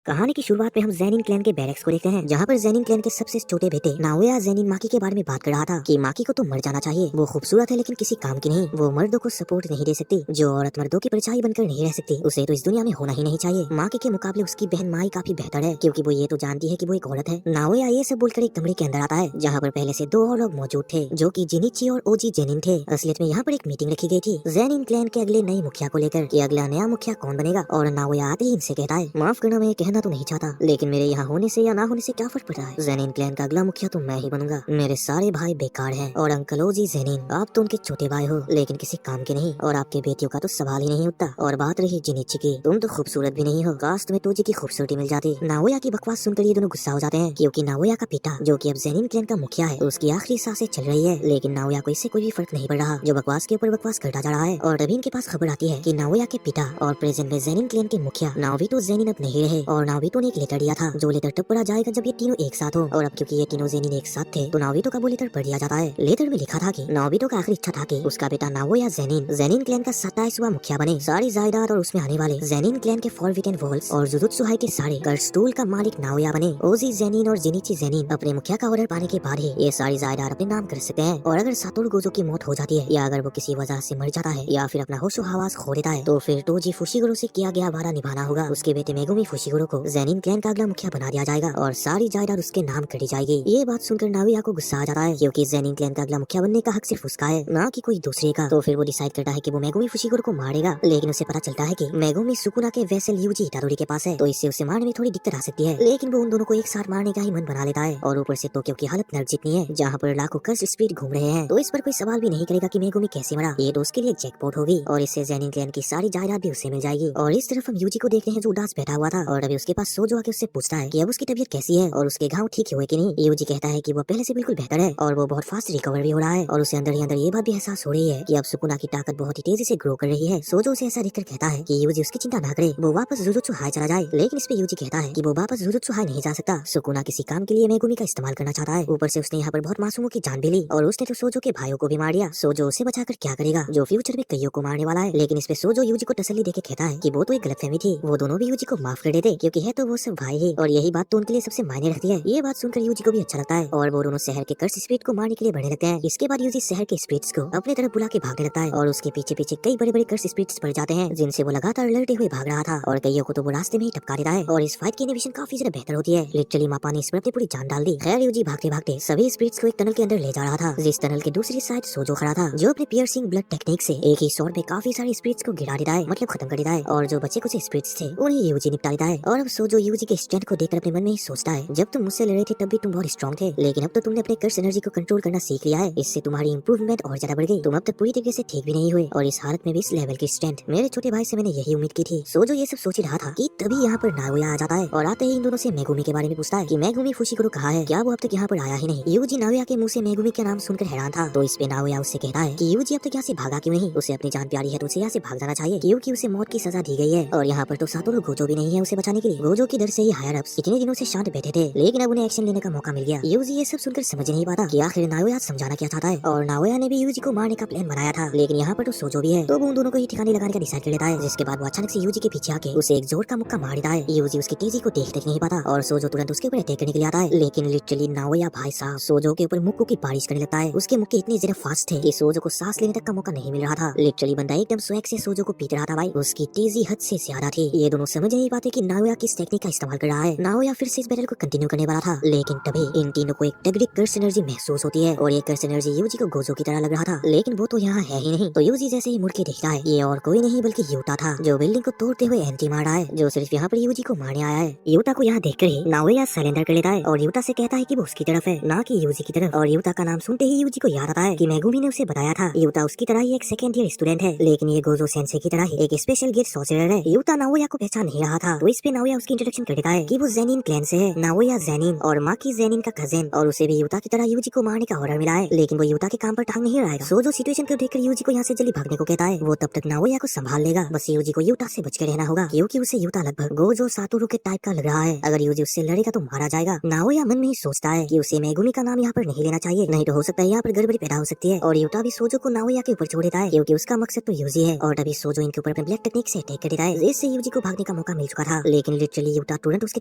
कहानी की शुरुआत में हम जेनिन क्लैन के बैरक्स को देखते हैं, जहाँ पर जेनिन क्लैन के सबसे छोटे बेटे नाओया जेनिन माकी के बारे में बात कर रहा था कि माकी को तो मर जाना चाहिए, वो खूबसूरत है लेकिन किसी काम की नहीं, वो मर्दों को सपोर्ट नहीं दे सकती, जो औरत मर्दों की परछाई बनकर नहीं रह सकती, उसे तो इस दुनिया में होना ही नहीं चाहिए। माकी के मुकाबले उसकी बहन माई काफी बेहतर है, क्योंकि वो ये तो जानती है कि वो एक औरत है। नाओया ये सब बोलकर एक कमरे के अंदर आता है, जहाँ पर पहले से दो और लोग मौजूद थे, जो कि जिनिची और ओजी जेनिन थे। असलियत में यहाँ पर एक मीटिंग रखी गई थी जेनिन क्लैन के अगले नए मुखिया को लेकर कि अगला नया मुखिया कौन बनेगा। और नाओया आते ही इनसे कहता है, माफ करना मैं कहना तो नहीं चाहता, लेकिन मेरे यहाँ होने से या ना होने से क्या फर्क पड़ रहा है। जेनिन क्लैन का अगला मुखिया तो मैं ही बनूंगा। मेरे सारे भाई बेकार हैं और अंकल ओजी जेनिन, आप तो उनके छोटे भाई हो लेकिन किसी काम के नहीं, और आपके बेटियों का तो सवाल ही नहीं उठता। और बात रही जिनिची की, तुम तो खूबसूरत भी नहीं हो, काश तुम्हें तोजी की खूबसूरती मिल जाती। नाओया की बकवास सुनकर ये दोनों गुस्सा हो जाते हैं, क्योंकि नाओया का पिता जो कि अब जेनिन क्लैन का मुखिया है, उसकी आखिरी सांसें चल रही है, लेकिन नाओया को इससे कोई भी फर्क नहीं पड़ रहा, जो बकवास के ऊपर बकवास करता जा रहा है। और तभी इनके पास खबर आती है कि नाओया के पिता और प्रेजेंट में जेनिन क्लैन के मुखिया नाओबितो जेनिन अब नहीं रहे। और नाओबितो ने एक लेटर दिया था, जो लेटर तब पढ़ा जाएगा जब ये तीनों एक साथ हो। और अब क्योंकि ये तीनों जेनिन एक साथ थे, तो नाओबितो का वो लेटर पढ़ दिया जाता है। लेटर में लिखा था कि नाओबितो का आखिरी इच्छा था कि उसका बेटा नाओया जेनिन क्लैन का 27वां मुखिया बने, सारी जायदाद और उसमें आने वाले जेनिन क्लैन के फॉरबिडन वॉल्स और जुजुत्सु हाई के सारे कर्स्टूल का मालिक नाओया बने। ओजी जेनिन और जिनिची जेनिन अपने मुखिया का ऑर्डर पाने के बाद ही ये सारी जायदाद अपने नाम कर सकते हैं। और अगर सातोरु गोजो की मौत हो जाती है, या अगर वो किसी वजह से मर जाता है, या फिर अपना होशो हवास खो देता है, तो फिर तोजी फुशिगुरो से किया गया वादा निभाना होगा। उसके बेटे मेगुमी फुशिगुरो को जेनिन क्लैन का अगला मुखिया बना दिया जाएगा और सारी जायदाद उसके नाम कर दी जाएगी। ये बात सुनकर नाओया को गुस्सा आ जाता है, क्योंकि जेनिन क्लैन का अगला मुखिया बनने का हक सिर्फ उसका है, ना कि कोई दूसरे का। तो फिर वो डिसाइड करता है कि वो मेगुमी फुशिगुरो को मारेगा, लेकिन उसे पता चलता है कि मेगुमी सुकुना के वेसल यूजी इटाडोरी के पास है, तो इससे उसे मारने में थोड़ी दिक्कत आ सकती है। लेकिन वो उन दोनों को एक साथ मारने का ही मन बना लेता है। और ऊपर से टोक्यो की हालत नर्क जितनी है, जहाँ पर लाखों कर्स स्पीड घूम रहे हैं, तो इस पर कोई सवाल भी नहीं करेगा कि मेगुमी कैसे मरा। ये तो उसके लिए जैकपॉट होगी, और इससे जेनिन क्लैन की सारी जायदाद भी उसे मिल जाएगी। और इस तरफ हम यूजी को देखते हैं, जो उदास बैठा हुआ था, और अभी उसके पास सोजो आके उससे पूछता है कि अब उसकी तबीयत कैसी है और उसके घाव ठीक हुए कि नहीं। यूजी कहता है कि वो पहले से बिल्कुल बेहतर है और वो बहुत फास्ट रिकवर भी हो रहा है, और उसे अंदर ही अंदर ये बात भी एहसास हो रही है कि अब सुकुना की ताकत बहुत ही तेजी से ग्रो कर रही है। सोजो उसे ऐसा देखकर कहता है कि यूजी उसकी चिंता ना करे, वो वापस जुजुत्सु हाई चला जाए। लेकिन इस पे यूजी कहता है कि वो वापस जुजुत्सु हाई नहीं जा सकता, सुकुना किसी काम के लिए मेगुमी का इस्तेमाल करना चाहता है। ऊपर से उसने यहाँ पर बहुत मासूमों की जान भी ली, और उसने तो सोजो के भाइयों को भी मार दिया। सोजो उसे बचाकर क्या करेगा, जो फ्यूचर में कईयों को मारने वाला है। लेकिन इस पे सोजो यूजी को तसल्ली देके कहता है कि वो तो एक गलतफहमी थी, वो दोनों भी यूजी को माफ कर देते, क्योंकि है तो वो सब भाई ही, और यही बात तो उनके लिए सबसे मायने रखती है। ये बात सुनकर यूजी को भी अच्छा लगता है, और वो दोनों शहर के कर्स स्पिरिट को मारने के लिए बढ़ने लगते हैं। इसके बाद यूजी शहर के स्पिरिट्स को अपने तरफ बुला के भागने लगता है, और उसके पीछे पीछे कई बड़े बड़े कर्स स्पिरिट्स पड़ जाते हैं, जिनसे वो लगातार लड़ते हुए भाग रहा था, और कईयों को तो वो रास्ते में ही टपका देता है। और इस फाइट की एनिमेशन काफी ज्यादा बेहतर होती है, लिटरली मापा ने इस पर अपनी पूरी जान डाल दी। खैर यूजी भागते भागते सभी स्पिरिट्स को एक टनल के अंदर ले जा रहा था, जिस टनल के दूसरी साइड सोजो खड़ा था, जो अपने पियर्सिंग ब्लड टेक्निक से एक ही शॉट में काफी सारे स्पिरिट्स को गिरा देता है, मतलब खत्म कर देता है, और जो बचे कुछ स्पिरिट्स थे उन्हें यूजी निपटा देता है। और अब सोजो यूजी के स्ट्रेंथ को देखकर अपने मन में ही सोचता है, जब तुम मुझसे लड़े थे तब भी तुम बहुत स्ट्रॉन्ग थे, लेकिन अब तो तुमने अपने कर्स एनर्जी को कंट्रोल करना सीख लिया है, इससे तुम्हारी इंप्रूवमेंट और ज्यादा बढ़ गई। तुम अब तक पूरी तरीके से ठीक भी नहीं हुए, और इस हालत में भी इस लेवल की स्ट्रेंथ मेरे छोटे भाई से मैंने यही उम्मीद की थी। सोजो ये सब सोच ही रहा था कि तभी यहाँ पर नाओया आ जाता है, और आते ही इन दोनों से मेगुमी के बारे में पूछता है कि मेगुमी फुशिगुरो कहाँ है, क्या वो अब तक यहाँ पर आया ही नहीं। यूजी नाओया के मुंह से मेगुमी का नाम सुनकर हैरान था, तो इस पे नाओया उससे कहता है कि यूजी अब तक यहाँ से भागा क्यों नहीं, उसे अपनी जान प्यारी है तो उसे यहाँ से भाग जाना चाहिए, क्योंकि उसे मौत की सजा दी गई है, और यहाँ पर तो सातोरु गोजो भी नहीं है उसे बचाने के लिए। गोजो की डर से ही हायर अप्स इतने दिनों से शांत बैठे थे, लेकिन अब उन्हें एक्शन लेने का मौका मिल गया। यूजी ये सब सुनकर समझ नहीं पाता कि आखिर नाओया समझाना क्या चाहता है, और नाओया ने भी यूजी को मारने का प्लान बनाया था, लेकिन यहाँ पर तो सोजो भी है, तो वो उन दोनों को ही ठिकाने लगाने का डिसाइड कर लेता है। जिसके बाद वो अचानक से यूजी के पीछे आके उसे एक जोर का मुक्का मार देता है। यूजी उसकी तेजी को देख नहीं पाता, और सोजो तुरंत उसके ऊपर अटैक करने के लिए आता है, लेकिन लिटरली नाओया भाई साहब सोजो के ऊपर मुक्कों की बारिश करने लगता है। उसके मुक्के इतने ज्यादा फास्ट थे कि सोजो को सांस लेने तक का मौका नहीं मिल रहा था। लिटरली बंदा एकदम स्वैग से सोजो को पीट रहा था भाई, उसकी तेजी हद से ज्यादा थी। ये दोनों समझ नहीं पाते कि नाओया किस टेक्निक का इस्तेमाल कर रहा है। नाओया फिर से इस बैटल को कंटिन्यू करने वाला था, लेकिन तभी इन तीनों को एक तगड़ी कर्स एनर्जी महसूस होती है, और ये कर्स एनर्जी यूजी को गोजो की तरह लग रहा था, लेकिन वो तो यहाँ है ही नहीं। तो यूजी जैसे ही मुड़ के देखता है, ये और कोई नहीं बल्कि यूटा था, जो बिल्डिंग को तोड़ते हुए एंटी मार रहा है, जो सिर्फ यहाँ पर यूजी को मारने आया है। यूटा को यहाँ देखकर ही नाओया सरेंडर कर लेता है, और यूटा से कहता है कि वो उसकी तरफ है, ना कि यूजी की तरफ। और यूटा का नाम सुनते ही यूजी को याद आता है कि मेगुमी ने उसे बताया था यूटा उसकी तरह ही एक सेकंड ईयर स्टूडेंट है, लेकिन ये गोजो सेंसे की तरह ही एक स्पेशल गिफ्ट सॉर्सरर है। यूटा नाओया को पहचान नहीं रहा था, तो इस पे नाओया उसकी इंट्रोडक्शन कर देता है कि वो जेनिन क्लैन से है, नाओया जेनिन और माकी जेनिन का कजिन, और उसे भी यूटा की तरह यूजी को मारने का ऑर्डर मिला है, लेकिन वो यूटा के काम पर टांग नहीं अड़ाएगा। सोजो सिचुएशन को देखकर यूजी को यहाँ से जल्दी भागने को कहता है, वो तब तक नाओया को संभाल लेगा, बस यूजी को यूटा से बच के रहना होगा, क्योंकि उसे यूटा लगभग गोजो सातोरु के टाइप का लग रहा है। अगर यूजी उससे लड़ेगा तो मारा जाएगा। नाओया मन में ही सोचता है कि उसे मेगुमी का नाम यहाँ पर नहीं लेना चाहिए, नहीं तो हो सकता है यहाँ पर गड़बड़ी पैदा हो सकती है। और यूटा भी सोजो को नाओया के ऊपर छोड़ देता है, क्योंकि उसका मकसद तो यूजी है, और तभी सोजो इनके ऊपर अपने ब्लैक टेक्निक से अटैक कर देता है, जिससे यूजी को भागने का मौका मिल चुका था। लेकिन लेकिन लिटरली यूटा तुरंत उसके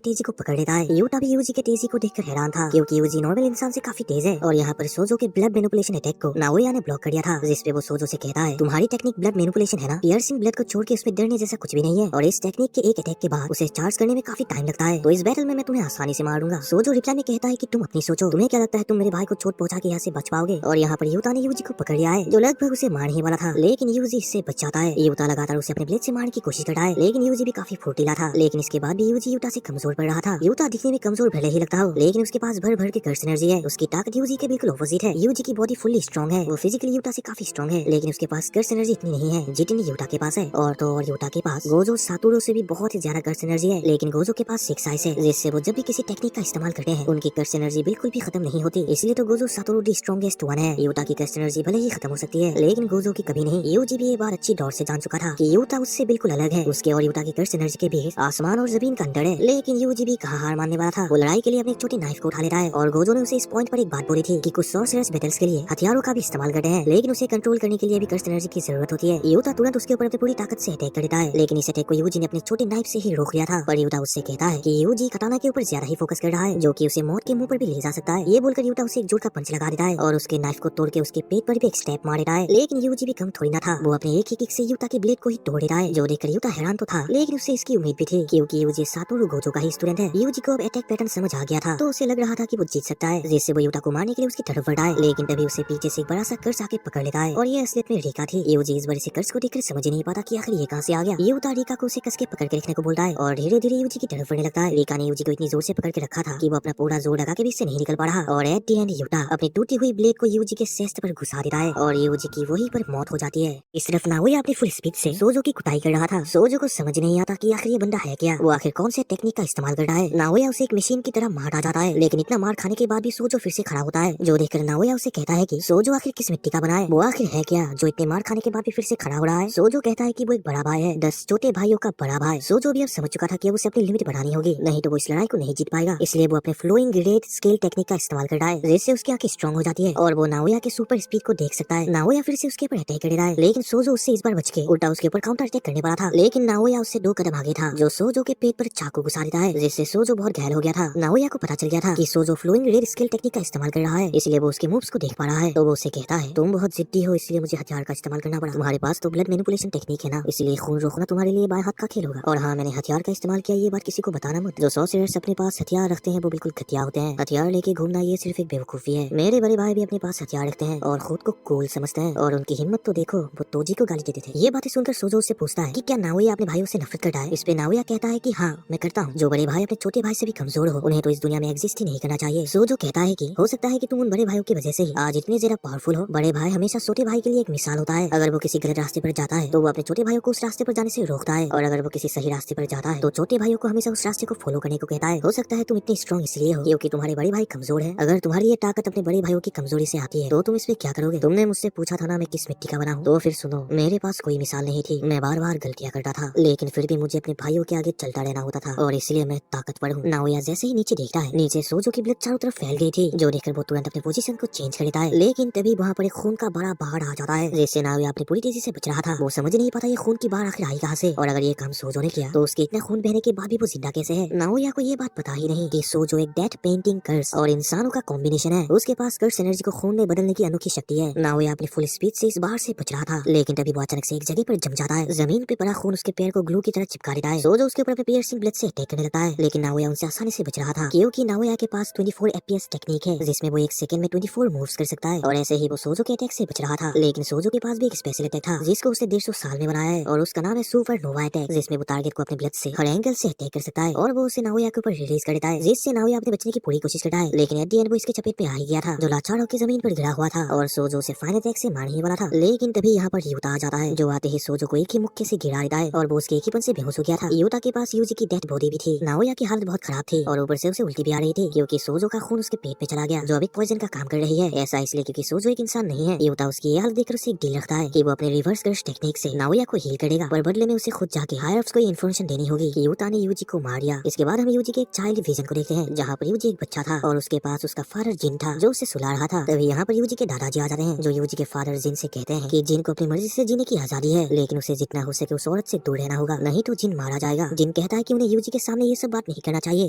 तेजी को पकड़ लेता है। यूटा भी यूजी के तेजी को देखकर हैरान था, क्योंकि यूजी नॉर्मल इंसान से काफी तेज है। और यहाँ पर सोजो के ब्लड मैनिपुलेशन अटैक को नाओया ने ब्लॉक कर दिया था, जिसपे वो सोजो से कहता है, तुम्हारी टेक्निक ब्लड मैनिपुलेशन है ना, पियर्सिंग ब्लड को छोड़ के उसमें डरने जैसा कुछ भी नहीं है, और इस टेक्निक के एक अटैक के बाद उसे चार्ज करने में काफी टाइम लगता है, तो इस बैटल में मैं तुम्हें आसानी से मार दूंगा। सोजो रिप्लाई में कहता है कि तुम अपनी सोचो, तुम्हें क्या लगता है तुम मेरे भाई को चोट पहुंचा के यहाँ से बच पाओगे। और यहाँ पर यूता ने यूजी को पकड़ लिया है, जो लगभग उसे मारने ही वाला था, लेकिन यूजी इससे बच जाता है। यूता लगातार उसे अपने ब्लेड से मारने की कोशिश करता है, लेकिन यूजी भी काफी फुर्तीला था। लेकिन इसके बाद भी यूजी यूता से कमजोर पड़ रहा था। यूता दिखने में कमजोर भले ही लगता हो, लेकिन उसके पास भर भर के कर्स एनर्जी है। उसकी ताकत यूजी के बिल्कुल ऑपोजिट है। यूजी की बॉडी फुल्ली स्ट्रॉन्ग है, वो फिजिकली यूता से काफी स्ट्रॉन्ग है, लेकिन उसके पास कर्स एनर्जी इतनी नहीं है जितनी यूटा के पास है। और तो और यूटा के पास गोजो सातोरू से भी बहुत ही ज्यादा कर्स एनर्जी है, लेकिन गोजो के पास 6 आइस है, जिससे वो जब भी किसी टेक्निक का इस्तेमाल करते हैं उनकी कर्स एनर्जी बिल्कुल भी खत्म नहीं होती। इसलिए तो गोजो सातोरू दी स्ट्रॉन्गेस्ट वन है। यूटा की कर्स एनर्जी भले ही खत्म हो सकती है, लेकिन गोजो की कभी नहीं। यूजी भी ये बात अच्छी दौर से जान चुका था कि यूटा उससे बिल्कुल अलग है। उसके और यूटा की कर्स एनर्जी के बीच आसमान और जमीन का अंतर है, लेकिन यूजी भी कहाँ हार मानने वाला था। वो लड़ाई के लिए अपने एक छोटे नाइफ को उठा लेता है, और गोजो ने उसे इस पॉइंट पर एक बात बोली थी कि कुछ सॉर्सरर्स बैटल्स के लिए हथियारों का भी इस्तेमाल करते हैं, लेकिन उसे कंट्रोल करने के लिए भी कर्स एनर्जी की जरूरत होती है। यूटा तुरंत उसके ऊपर अपनी पूरी ताकत से अटैक कर देता है, लेकिन इस अटैक को यूजी ने अपने छोटे नाइफ से ही रोक लिया था। पर यूटा उससे कहता है कि यूजी कटाना के ऊपर ज्यादा ही फोकस कर रहा है, जो कि उसे मौत के मुंह पर भी ले जा सकता है। ये बोलकर यूटा उसे एक जोर का पंच लगा देता है, और उसके नाइफ को तोड़ के उसके पेट पर भी एक स्टेप मार देता है। लेकिन यूजी भी कम थोड़ी ना था, वो अपने एक ही किक से यूटा के ब्लेड को ही तोड़ देता है, जो देखकर यूटा हैरान तो था, लेकिन उसे इसकी उम्मीद भी थी, क्योंकि यूजी सातोरू गोजो का ही स्टूडेंट है। यूजी को अब अटैक पैटर्न समझ आ गया था, तो उसे लग रहा था कि वो जीत सकता है, जिससे वो यूटा को मारने के लिए उसकी तरफ बढ़ा है। लेकिन तभी उसे पीछे से एक बड़ा सा कर्स आके पकड़ लेता है, और ये असलियत में रिका थी। यूजी इस बड़े से कर्स को देखकर समझ ही नहीं पाता कि आखिर ये कहां से आ गया। यूटा रिका को उसे कस के पकड़ के रखने को बोलता है, और धीरे धीरे यूजी की तरफ बढ़ने लगता है। रिका ने यूजी को इतनी जोर से पकड़ के रखा था कि वो अपना पूरा जोर लगा के भी इससे नहीं निकल पा रहा, और एट द एंड यूटा अपनी टूटी हुई ब्लेड को यूजी के चेस्ट पर घुसा देता है, और यूजी की वहीं पर मौत हो जाती है। इस तरफ नाओया अपनी फुल स्पीड से सोजो की कुटाई कर रहा था। सोजो को समझ नहीं आता कि आखिर ये बंदा है क्या, वो आखिर कौन से टेक्निक का इस्तेमाल कर रहा है। नाओया उसे एक मशीन की तरह मार डाल जाता है, लेकिन इतना मार खाने के बाद भी सोजो फिर से खड़ा होता है, जो देखकर नाओया उसे कहता है कि सोजो आखिर किस मिट्टी का बना है, वो आखिर है क्या जो इतने मार खाने के बाद भी फिर से खड़ा हो रहा है। सोजो कहता है कि वो एक बड़ा भाई है, 10 छोटे भाइयों का बड़ा भाई। सोजो भी अब समझ चुका था कि अब उसे अपनी लिमिट बढ़ानी होगी, नहीं तो वो इस लड़ाई को नहीं जीत पाएगा। इसलिए वो अपने फ्लोइंग रेड स्केल टेक्निक का इस्तेमाल कर रहा है, जिससे उसकी आंखें स्ट्रॉन्ग हो जाती है, और वो नाओया के सुपर स्पीड को देख सकता है। नाओया फिर से उसके ऊपर अटैक कर रहा है, लेकिन सोजो उससे इस बार बच के उल्टा उसके ऊपर काउंटर अटैक करने वाला था, लेकिन नाओया उससे 2 कदम आगे था, जो सोजो के पेट पर चाकू घुसा देता है, जिससे सोजो बहुत घायल हो गया था। नाओया को पता चल गया था कि सोजो फ्लोइंग रेड स्केल टेक्निक का इस्तेमाल कर रहा है, इसलिए वो उसके मूव्स को देख पा रहा है। तो वो उसे कहता है, तुम बहुत जिद्दी हो, इसलिए मुझे हथियार का इस्तेमाल करना पड़ा। तुम्हारे पास तो ब्लड मैनिपुलेशन टेक्निक है ना, इसलिए खून रोकना तुम्हारे लिए बाएं हाथ का खेल होगा। और हाँ, मैंने हथियार का इस्तेमाल किया, ये बात किसी को बताना मत। जो सॉर्सरर्स अपने पास हथियार रखते हैं वो बिल्कुल घटिया होते हैं। हथियार लेके घूमना ये सिर्फ एक बेवकूफी है। मेरे बड़े भाई भी अपने पास हथियार रखते हैं और खुद को कूल समझते हैं, और उनकी हिम्मत तो देखो, वो तोजी को गाली देते थे। ये बातें सुनकर सोजो उससे पूछता है कि क्या नाओया अपने भाइयों से नफरत करता है। इस पे नाओया कहता है कि हाँ, मैं करता हूँ। जो बड़े भाई अपने छोटे भाई से भी कमजोर हो, उन्हें तो इस दुनिया में एग्जिस्ट ही नहीं करना चाहिए। सोजो कहता है कि हो सकता है कि तुम उन बड़े भाइयों की वजह से ही आज इतने ज्यादा पावरफुल हो। बड़े भाई हमेशा छोटे भाई के लिए एक मिसाल होता है। अगर वो किसी गलत रास्ते पर जाता है तो वो अपने छोटे भाइयों को उस रास्ते पर जाने से रोकता है, और अगर वो किसी सही रास्ते पर जाता है तो छोटे भाइयों को हमेशा उस रास्ते को फॉलो करने को कहता है। हो सकता है तुम इतनी स्ट्रॉन्ग इसलिए हो क्योंकि तुम्हारे बड़े भाई कमजोर है। अगर तुम्हारी ये ताकत अपने बड़े भाइयों की कमजोरी से आती है तो तुम इसमें क्या करोगे। तुमने मुझसे पूछा था ना मैं किस मिट्टी का बना हूँ, तो फिर सुनो, मेरे पास कोई मिसाल नहीं थी। मैं बार बार गलतियां करता था, लेकिन फिर भी मुझे अपने भाइयों के आगे चलता रहना होता था, और इसलिए मैं ताकतवर हूँ। नाओया जैसे ही नीचे देखता है, नीचे सोजो की ब्लड चारों तरफ फैल गई थी, जो देखकर वो तुरंत अपने पोजीशन को चेंज कर लेता है। लेकिन तभी वहाँ पर एक खून का बड़ा बाढ़ आ जाता है, जिससे नाओया अपनी पूरी तेजी से बच रहा था। वो समझ नहीं पाता ये खून की बाढ़ आखिर आई कहाँ से, और अगर ये काम सोजो ने किया तो उसके इतना खून बहने के बाद भी वो जिंदा कैसे है। नाओया को ये बात पता ही नहीं कि सोजो एक डेथ पेंटिंग कर्स और इंसानों का कॉम्बिनेशन है। उसके पास कर्स एनर्जी को खून में बदलने की अनोखी शक्ति है। नाओया अपनी फुल स्पीड से इस बाढ़ से बच रहा था, लेकिन तभी वो अचानक से एक जगह पर जम जाता है। जमीन पे पड़ा खून उसके पैर को ग्लू की तरह चिपका देता है। सोजो उसके ऊपर अपने पियर्सिंग ब्लेड से अटैक करने लगता है, लेकिन नाओया उनसे आसानी से बच रहा था, क्योंकि नाओया के पास 24 FPS टेक्निक है, जिसमें वो एक सेकंड में 24 मूव्स कर सकता है, और ऐसे ही वो सोजो के अटैक से बच रहा था। लेकिन सोजो के पास भी एक स्पेशल अटैक था, जिसको उसने 150 साल में बनाया है, और उसका नाम है सुपर नोवा अटैक, जिसमें वो टारगेट को अपने ब्लड से हर एंगल से अटैक कर सकता है, और वो उसे नाओया के ऊपर रिलीज कर देता है, जिससे नाओया अपने बचने की पूरी कोशिश करता है। लेकिन एट द एंड वो इसके चपेट में आ ही गया था, जो लाचार होकर जमीन पर गिरा हुआ था, और सोजो से फाइनल अटैक से मारने ही वाला था। लेकिन तभी यहाँ पर यूता आ जाता है, जो आते ही सोजो को एक ही मुक्के से गिरा देता है, और वो उसके एक ही पन से बेहोश हो गया था। यूता के पास यूजी की डेड बॉडी भी थी। नाओया की हालत बहुत खराब थी, और ऊपर से उसे उल्टी भी आ रही थी, क्योंकि सोजो का खून उसके पेट में चला गया, जो अभी पॉइजन का काम कर रही है। ऐसा इसलिए क्योंकि सोजो एक इंसान नहीं है। यूता उसकी ये हालत देखकर उसे एक डील रखता है कि वो अपने रिवर्स कर्स टेक्निक से नाओया को हील करेगा, पर बदले में उसे खुद जाके हायर अप्स को इन्फॉर्मेशन देनी होगी कि यूता ने यूजी को मार दिया। इसके बाद हम यूजी के एक चाइल्ड विजन को देखते हैं, जहाँ पर यूजी एक बच्चा था और उसके पास उसका फादर जिन था, जो उसे सुला रहा था। तभी यहाँ पर यूजी के दादाजी आ जाते हैं, जो यूजी के फादर जिन से कहते हैं कि जिन को अपनी मर्जी से जीने की आजादी है, लेकिन उसे जितना हो सके उस औरत से दूर रहना होगा, नहीं तो जिन मारा जाएगा। जिन कहता है कि उन्हें यूजी के सामने ये सब बात नहीं करना चाहिए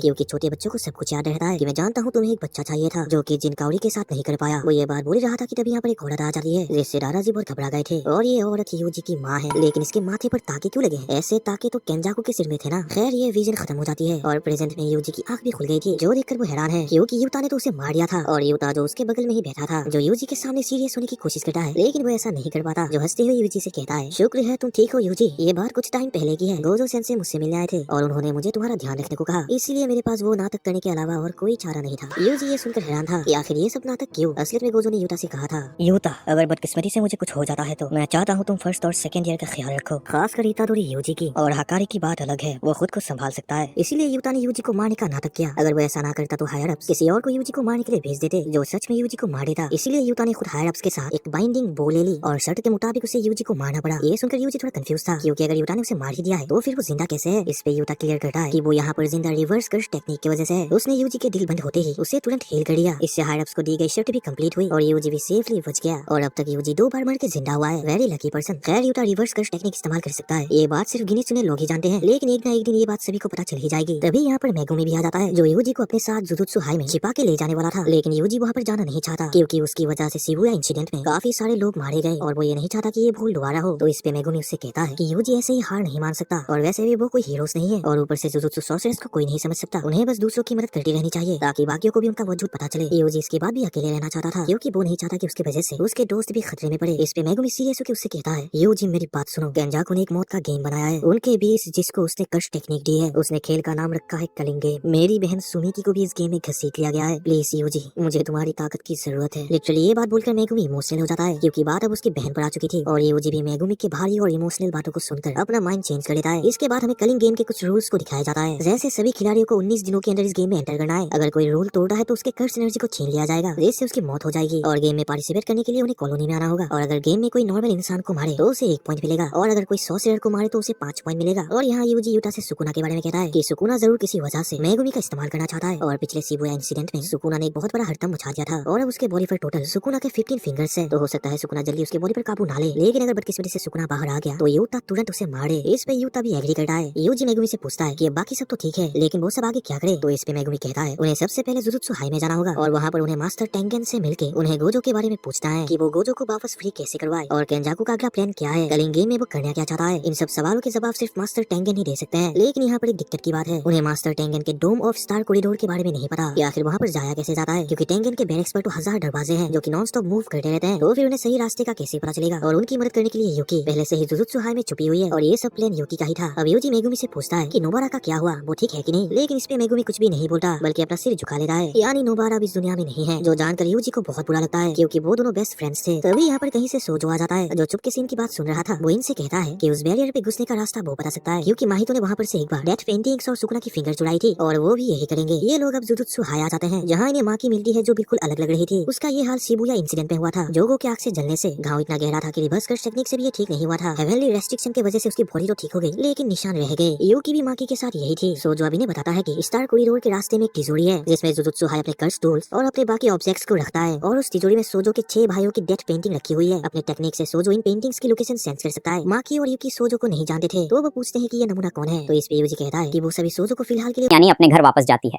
क्योंकि छोटे बच्चों को सब कुछ याद रहता है कि मैं जानता हूँ तुम्हें एक बच्चा चाहिए था जो कि जिन काउरी के साथ नहीं कर पाया। वो ये बात बोल रहा था कि तभी यहाँ पर एक औरत आ जाती है जिससे दादाजी बहुत घबरा गए थे और ये औरत यूजी की माँ है। लेकिन इसके माथे पर ताके क्यों लगे हैं? ऐसे ताके तो केंजाकू के सिर में थे ना। खैर ये विजन खत्म हो जाती है और प्रेजेंट में यूजी की आंख भी खुल गई थी जो देखकर वो हैरान है क्योंकि यूता ने तो उसे मार दिया था और यूता जो उसके बगल में ही बैठा था जो यूजी के सामने सीरियस होने की कोशिश करता है लेकिन वो ऐसा नहीं कर पाता। जो हंसते हुए यूजी से कहता है शुक्र है तुम ठीक हो यूजी, ये बात कुछ टाइम पहले की है। गोजो सेंसे मुझसे मिलने आए थे और उन्होंने मुझे तुम्हारा ध्यान रखने को कहा, इसलिए मेरे पास वो नाटक करने के अलावा और कोई चारा नहीं था। यूजी ये सुनकर हैरान था कि आखिर ये सब नाटक क्यों। असलियत में गोजो ने यूता से कहा था, यूता अगर बदकिस्मती से मुझे कुछ हो जाता है तो मैं चाहता हूँ तुम फर्स्ट और सेकंड ईयर का ख्याल रखो, खासकर इतादोरी यूजी की। और हकारी की बात अलग है, वो खुद को संभाल सकता है। इसीलिए यूता ने यूजी को मारने का नाटक किया। अगर वो ऐसा ना करता तो हायर अप्स किसी और को यूजी को मारने के लिए भेज देते जो सच में यूजी को मार देता। इसीलिए यूता ने खुद हायर अप्स के साथ एक बाइंडिंग बो ले ली और शर्त के मुताबिक उसे यूजी को मारना पड़ा। ये सुनकर यूजी थोड़ा कंफ्यूज था क्योंकि अगर यूता ने उसे मार ही दिया है तो फिर वो जिंदा कैसे है। इस पे यूता क्लियर करता है कि वो यहाँ पर जिंदा रिवर्स कर्स टेक्निक की वजह से है। उसने यूजी के दिल बंद होते ही उसे तुरंत हील कर दिया। इससे हायर अप्स को दी गई शर्त भी कंप्लीट हुई और यूजी भी सेफली बच गया और अब तक यूजी 2 बार मर के जिंदा हुआ है। Very lucky person. खैर यूता रिवर्स कर्स टेक्निक इस्तेमाल कर सकता है, ये बात सिर्फ गिने चुने लोग ही जानते हैं, लेकिन एक ना एक दिन ये बात सभी को पता चल ही जाएगी। तभी यहाँ पर मेगुमी भी आ जाता है जो यूजी को अपने साथ जुजुत्सु हाई में छिपा के ले जाने वाला था, लेकिन यूजी वहाँ पर जाना नहीं चाहता क्योंकि उसकी वजह से शिबुया इंसिडेंट में काफी सारे लोग मारे गए और वो ये नहीं चाहता कि ये भूल दोबारा हो। तो इस पे मेगुमी उससे कहता है कि यूजी ऐसे ही हार नहीं मान सकता और वैसे भी वो कोई हीरोज नहीं है और ऊपर से जुजुत्सु सॉर्सरेस को कोई नहीं समझ सकता। उन्हें बस दूसरों की मदद करती रहनी चाहिए ताकि बाकियों को भी उनका वजूद पता चले। यूजी इसके बाद भी अकेले रहना चाहता था क्योंकि वो नहीं चाहता कि उसकी वजह से उसके दोस्त भी खतरे में पड़े। इस पे मेगुमी सीरियस होकर उससे कहता है, यूजी मेरी बात सुनो, गेंजाकू ने एक मौत का गेम बनाया है, उनके बीच जिसको उसने कर्स टेक्निक दी है। उसने खेल का नाम रखा है कलिंग गेम। मेरी बहन सुमिकी को भी इस गेम में घसीट लिया गया है। प्लीज यूजी मुझे तुम्हारी ताकत की जरूरत है। लिटरली ये बात बोलकर मेगुमी इमोशनल हो जाता है क्योंकि बात अब उसकी बहन पर आ चुकी थी और यूजी भी मेगुमी के भारी और इमोशनल बातों को सुनकर अपना माइंड चेंज कर लेता है। इसके बाद हमें कलिंग गेम के कुछ रूल्स को दिखाया जाता है, जैसे सभी खिलाड़ियों को 19 दिनों के अंदर इस गेम में एंटर करना है। अगर कोई रूल तोड़ता है तो उसके कर्स एनर्जी को छीन लिया जाएगा जिससे उसकी मौत हो जाएगी और गेम में पार्टिसिपेट करने के लिए उन्हें कॉलोनी में आना होगा। और अगर गेम में कोई नॉर्मल इंसान को मारे तो उसे 1 पॉइंट मिलेगा और अगर कोई सॉर्सरर को मारे तो उसे 5 पॉइंट मिलेगा। और यहाँ यूजी यूता से सुकुना के बारे में कहता है कि सुकुना जरूर किसी वजह से मेगुमी का इस्तेमाल करना चाहता है और पिछले शिबुया इंसिडेंट में सुकुना ने एक बहुत बड़ा हड़कंप मचा दिया था और अब उसके बॉडी पर टोटल सुकुना के 15 फिंगर्स है। तो हो सकता है सुकुना जल्दी उसके बॉडी पर काबू ना ले, लेकिन अगर बदकिस्मती से सुकुना बाहर आ गया तो यूता तुरंत उसे मारे। इस पे यूता भी एग्री करता है। यूजी मेगुमी से पूछता है कि बाकी सब तो ठीक है लेकिन वो सब आगे क्या करे। तो इस पे मेगुमी कहता है उन्हें सबसे पहले जुजुत्सु हाई में जाना होगा और वहाँ पर उन्हें मास्टर टेंगेन से मिलके उन्हें गोजो के बारे में पूछना है कि वो गोजो को वापस फ्री कैसे करवाए और केंजाकू का अगला प्लान क्या है, कलिंग गेम में वो करना क्या चाहता है। इन सब सवालों के जवाब सिर्फ मास्टर टेंगेन ही दे सकते हैं। लेकिन यहाँ पर एक दिक्कत की बात है, उन्हें मास्टर टेंगेन के डोम ऑफ स्टार कॉरिडोर के बारे में नहीं पता कि आखिर वहाँ पर जाया कैसे जाता है क्योंकि टेंगेन के बैरक्स पर तो 1000 दरवाजे हैं जो कि नॉन स्टॉप मूव करते रहते हैं। तो फिर उन्हें सही रास्ते का कैसे पता चलेगा। और उनकी मदद करने के लिए यूकी पहले से ही जुजुत्सु हाई में छुपी हुई है और ये सब प्लान यूकी का ही था। अब यूजी मेगुमी से पूछता है कि नोबारा का क्या हुआ, वो ठीक है कि नहीं, लेकिन इस पे मेगुमी कुछ भी नहीं बोलता बल्कि अपना सिर झुका लेता है। यानी नोबारा भी इस दुनिया में नहीं है, जो जानकर यूजी को बहुत बुरा लगता है क्योंकि वो दोनों बेस्ट फ्रेंड्स थे। तभी यहाँ पर कहीं से सोजो आ जाता है जो चुपके से इनकी बात सुन रहा था। वो इनसे कहता है कि उस बैरियर पे घुसने का रास्ता वो बता सकता है क्योंकि माहितो ने वहाँ पर से एक बार डेथ पेंटिंग्स और सुकुना की फिंगर चुराई थी और वो भी यही करेंगे। ये लोग अब जुजुत्सु हाई आ जाते हैं जहाँ इन्हें माँ की मिलती है जो बिल्कुल अलग लग रही थी। उसका ये हाल शिबुया इंसिडेंट में हुआ था। जोगो के आग से जलने से घाव इतना गहरा था कि रिवर्स कर्स टेक्निक से भी ये ठीक नहीं हुआ था। हेवनली रेस्ट्रिक्शन की वजह से उसकी बॉडी तो ठीक हो गई लेकिन निशान रह गए। यूकी भी माकी के साथ यही थी। सोजो अभी ने बताता है कि स्टार कॉरिडोर के रास्ते में एक तिजोरी है जिसमें जुजुत्सु हाई अपने कर्स टूल्स और अपने बाकी ऑब्जेक्ट्स को रखता है और उस तिजोरी में सोजो के 6 भाइयों की डेथ पेंटिंग रखी हुई है। अपने टेक्निक से सोजो इन पेंटिंग्स की लोकेशन सेंस कर सकता है। माकी और यूकी सोजो को नहीं जानते थे तो वो पूछते हैं कि ये नमूना कौन है। तो इस पे यूजी कहता है कि वो सभी सोजो को फिलहाल के लिए यानी अपने घर वापस जाती है।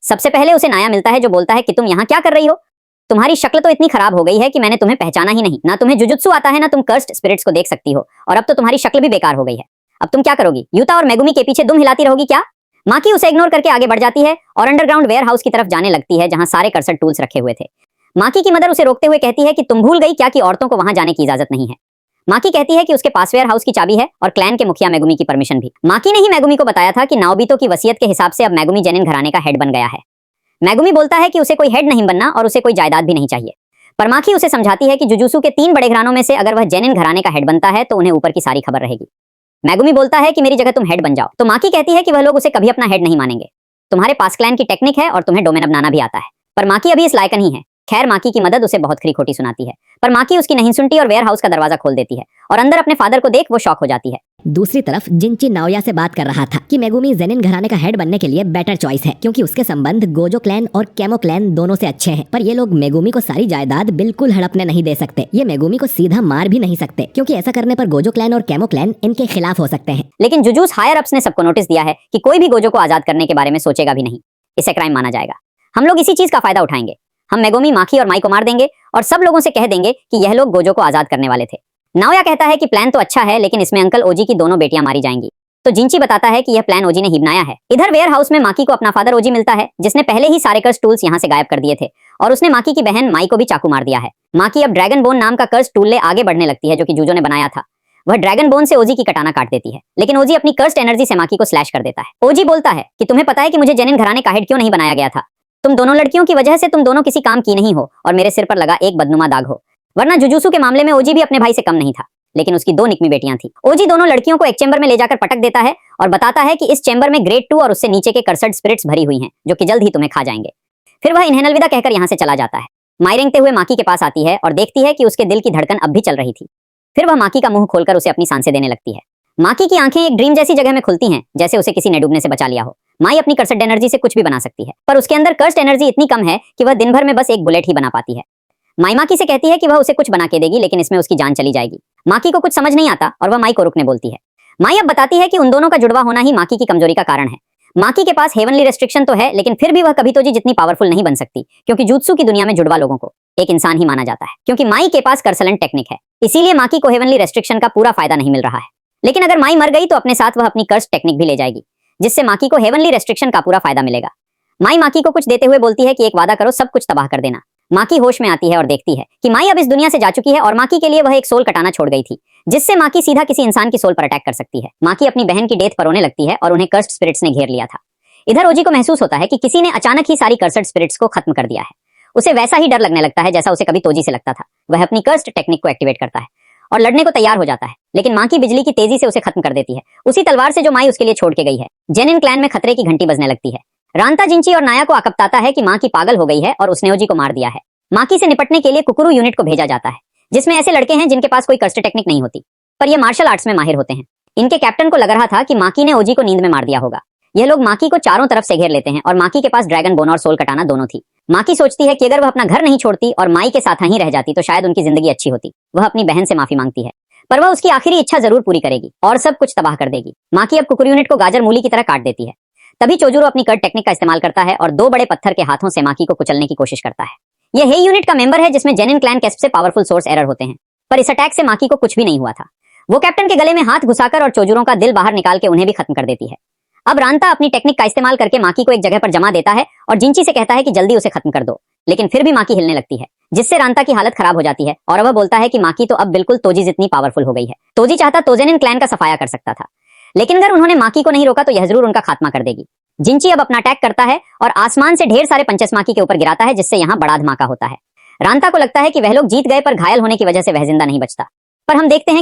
सबसे पहले उसे नाया मिलता है जो बोलता है कि तुम यहाँ क्या कर रही हो, तुम्हारी शक्ल तो इतनी खराब हो गई है कि मैंने तुम्हें पहचाना ही नहीं। ना तुम्हें जुजुत्सु आता है ना तुम कर्स्ड स्पिरिट्स को देख सकती हो और अब तो तुम्हारी शक्ल भी बेकार हो गई है। अब तुम क्या करोगी? यूता और मेगुमी के पीछे दुम हिलाती रहोगी क्या? माकी उसे इग्नोर करके आगे बढ़ जाती है और अंडरग्राउंड वेयर हाउस की तरफ जाने लगती है जहां सारे कर्सर टूल्स रखे हुए थे। माकी की मदर उसे रोकते हुए कहती है कि तुम भूल गई क्या कि औरतों को वहां जाने की इजाजत नहीं है। माकी कहती है कि उसके पास वेयर हाउस की चाबी है और क्लैन के मुखिया मेगुमी की परमिशन भी। माकी ने ही मेगुमी को बताया था कि नाओबितो की वसीयत के हिसाब से अब मेगुमी जेनिन घराने का हेड बन गया है। मेगुमी बोलता है कि उसे कोई हेड नहीं बनना और उसे कोई जायदाद भी नहीं चाहिए, पर माकी उसे समझाती है कि जुजुत्सु के 3 बड़े घरानों में से अगर वह जेनिन घराने का हेड बनता है तो उन्हें ऊपर की सारी खबर रहेगी। मेगुमी बोलता है कि मेरी जगह तुम हेड बन जाओ, तो माकी कहती है कि वह लोग उसे कभी अपना हेड नहीं मानेंगे। तुम्हारे पास क्लैन की टेक्निक है और तुम्हें डोमेन बनाना भी आता है, पर माकी अभी इस लायक नहीं है। खैर माकी की मदद उसे बहुत खरी खोटी सुनाती है, पर माकी उसकी नहीं सुनती और वेयर हाउस का दरवाजा खोल देती है और अंदर अपने फादर को देख वो शॉक हो जाती है। दूसरी तरफ जिंची नाओया से बात कर रहा था कि मेगुमी जेनिन घराने का हेड बनने के लिए बेटर चॉइस है, क्योंकि उसके संबंध गोजो क्लैन और केमो क्लैन दोनों से अच्छे हैं। पर ये लोग मेगुमी को सारी जायदाद बिल्कुल हड़पने नहीं दे सकते। ये मेगुमी को सीधा मार भी नहीं सकते, क्योंकि ऐसा करने पर गोजो क्लैन और केमो क्लैन इनके खिलाफ हो सकते हैं। लेकिन जुजूस हायर अप्स ने सबको नोटिस दिया है कि कोई भी गोजो को आजाद करने के बारे में सोचेगा भी नहीं। इसे क्राइम माना जाएगा। हम लोग इसी चीज का फायदा उठाएंगे। हम मेगुमी, माकी और माई को मार देंगे और सब लोगों से कह देंगे कि यह लोग गोजो को आजाद करने वाले थे। नाओया कहता है कि प्लान तो अच्छा है, लेकिन इसमें अंकल ओजी की दोनों बेटियां मारी जाएंगी। तो जिंची बताता है कि यह प्लान ओजी ने ही बनाया है। इधर वेयर हाउस में माकी को अपना फादर ओजी मिलता है, जिसने पहले ही सारे कर्स टूल्स यहाँ से गायब कर दिए थे और उसने माकी की बहन माई को भी चाकू मार दिया है। माकी अब ड्रैगन बोन नाम का कर्स टूल ले आगे बढ़ने लगती है, जो कि जूजो ने बनाया था। वह ड्रैगन बोन से ओजी की कटाना काट देती है, लेकिन ओजी अपनी कर्स्ड एनर्जी से माकी को स्लैश कर देता है। ओजी बोलता है कि तुम्हें पता है कि मुझे जेनिन घराने का हेड क्यों नहीं बनाया गया था? तुम दोनों लड़कियों की वजह से तुम दोनों किसी काम की नहीं हो और मेरे सिर पर लगा एक बदनुमा दाग हो। वरना जुजुत्सु के मामले में ओजी भी अपने भाई से कम नहीं था, लेकिन उसकी दो निकमी बेटियां थी। ओजी दोनों लड़कियों को एक चेंबर में ले जाकर पटक देता है और बताता है कि इस चेंबर में ग्रेड 2 और उससे नीचे के कर्सड स्पिरिट्स भरी हुई हैं, जो कि जल्द ही तुम्हें खा जाएंगे। फिर वह इन्हें अलविदा कहकर यहाँ से चला जाता है। माई रेंगते हुए माकी के पास आती है और देखती है कि उसके दिल की धड़कन अब भी चल रही थी। फिर वह माकी का मुंह खोलकर उसे अपनी सांसें देने लगती है। माकी की आंखें एक ड्रीम जैसी जगह में खुलती हैं, जैसे उसे किसी ने डूबने से बचा लिया हो। माई अपनी कर्सड एनर्जी से कुछ भी बना सकती है, पर उसके अंदर कर्स्ड एनर्जी इतनी कम है कि वह दिन भर में बस एक बुलेट ही बना पाती है। माई माकी से कहती है कि वह उसे कुछ बना के देगी, लेकिन इसमें उसकी जान चली जाएगी। माकी को कुछ समझ नहीं आता और वह माई को रुकने बोलती है। माई अब बताती है कि उन दोनों का जुड़वा होना ही माकी की कमजोरी का कारण है। माकी के पास हेवनली रेस्ट्रिक्शन तो है, लेकिन फिर भी वह कभी तोजी जितनी पावरफुल नहीं बन सकती, क्योंकि जुत्सु की दुनिया में जुड़वा लोगों को एक इंसान ही माना जाता है। क्योंकि माई के पास कर्सलेंट टेक्निक है, इसीलिए माकी को हेवनली रेस्ट्रिक्शन का पूरा फायदा नहीं मिल रहा है। लेकिन अगर माई मर गई तो अपने साथ वह अपनी कर्स टेक्निक भी ले जाएगी, जिससे माकी को हेवनली रेस्ट्रिक्शन का पूरा फायदा मिलेगा। माई माकी को कुछ देते हुए बोलती है कि एक वादा करो, सब कुछ तबाह कर देना। माकी होश में आती है और देखती है कि माई अब इस दुनिया से जा चुकी है और माकी के लिए वह एक सोल कटाना छोड़ गई थी, जिससे माकी सीधा किसी इंसान की सोल पर अटैक कर सकती है। माकी अपनी बहन की डेथ पर रोने लगती है और उन्हें कर्स्ड स्पिरिट्स ने घेर लिया था। इधर ओजी को महसूस होता है कि किसी ने अचानक ही सारी कर्स्ड स्पिरिट्स को खत्म कर दिया है। उसे वैसा ही डर लगने लगता है जैसा उसे कभी तोजी से लगता था। वह अपनी कर्स्ड टेक्निक को एक्टिवेट करता है और लड़ने को तैयार हो जाता है, लेकिन माँ की बिजली की तेजी से उसे खत्म कर देती है, उसी तलवार से जो माई उसके लिए छोड़ के गई है। जेनिन क्लैन में खतरे की घंटी बजने लगती है। रांता, जिंची और नाया को आकबताता है कि माँ की पागल हो गई है और उसने ओजी को मार दिया है। माकी से निपटने के लिए कुकुरु यूनिट को भेजा जाता है, जिसमें ऐसे लड़के हैं जिनके पास कोई कर्स्ट टेक्निक नहीं होती, पर ये मार्शल आर्ट्स में माहिर होते हैं। इनके कैप्टन को लग रहा था कि माकी ने ओजी को नींद में मार दिया होगा। यह लोग माकी को चारों तरफ से घेर लेते हैं और माकी के पास ड्रैगन बोन और सोल कटाना दोनों थी। माकी सोचती है कि अगर वह अपना घर नहीं छोड़ती और माई के साथ ही रह जाती तो शायद उनकी जिंदगी अच्छी होती। वह अपनी बहन से माफी मांगती है, पर वह उसकी आखिरी इच्छा जरूर पूरी करेगी और सब कुछ तबाह कर देगी। माकी अब कुकुर यूनिट को गाजर मूली की तरह काट देती है। तभी चोजुरो अपनी कट टेक्निक का इस्तेमाल करता है और दो बड़े पत्थर के हाथों से माकी को कुचलने की कोशिश करता है। यह हे यूनिट का मेंबर है, जिसमें जेनिन क्लैन के सबसे पावरफुल सोर्स एरर होते हैं, पर इस अटैक से माकी को कुछ भी नहीं हुआ था। वो कैप्टन के गले में हाथ घुसाकर और चोजुरों का दिल बाहर निकाल के उन्हें भी खत्म कर देती है। अब रांता अपनी टेक्निक का इस्तेमाल करके माकी को एक जगह पर जमा देता है और जिंची से कहता है कि जल्दी उसे खत्म कर दो, लेकिन फिर भी माकी हिलने लगती है, जिससे रांता की हालत खराब हो जाती है और वह बोलता है कि माकी तो अब बिल्कुल तोजी जितनी पावरफुल हो गई है। तोजी चाहता तो जेनिन क्लैन का सफाया कर सकता था, लेकिन अगर उन्होंने माकी को नहीं रोका तो यह जरूर उनका खात्मा कर देगी। जिंची अब अपना अटैक करता है और आसमान से ढेर सारे पंचेस माकी के ऊपर गिराता है, जिससे यहाँ बड़ा धमाका होता है। रांता को लगता है कि वह लोग जीत गए, पर घायल होने की वजह से वह जिंदा नहीं बचता। पर हम देखते हैं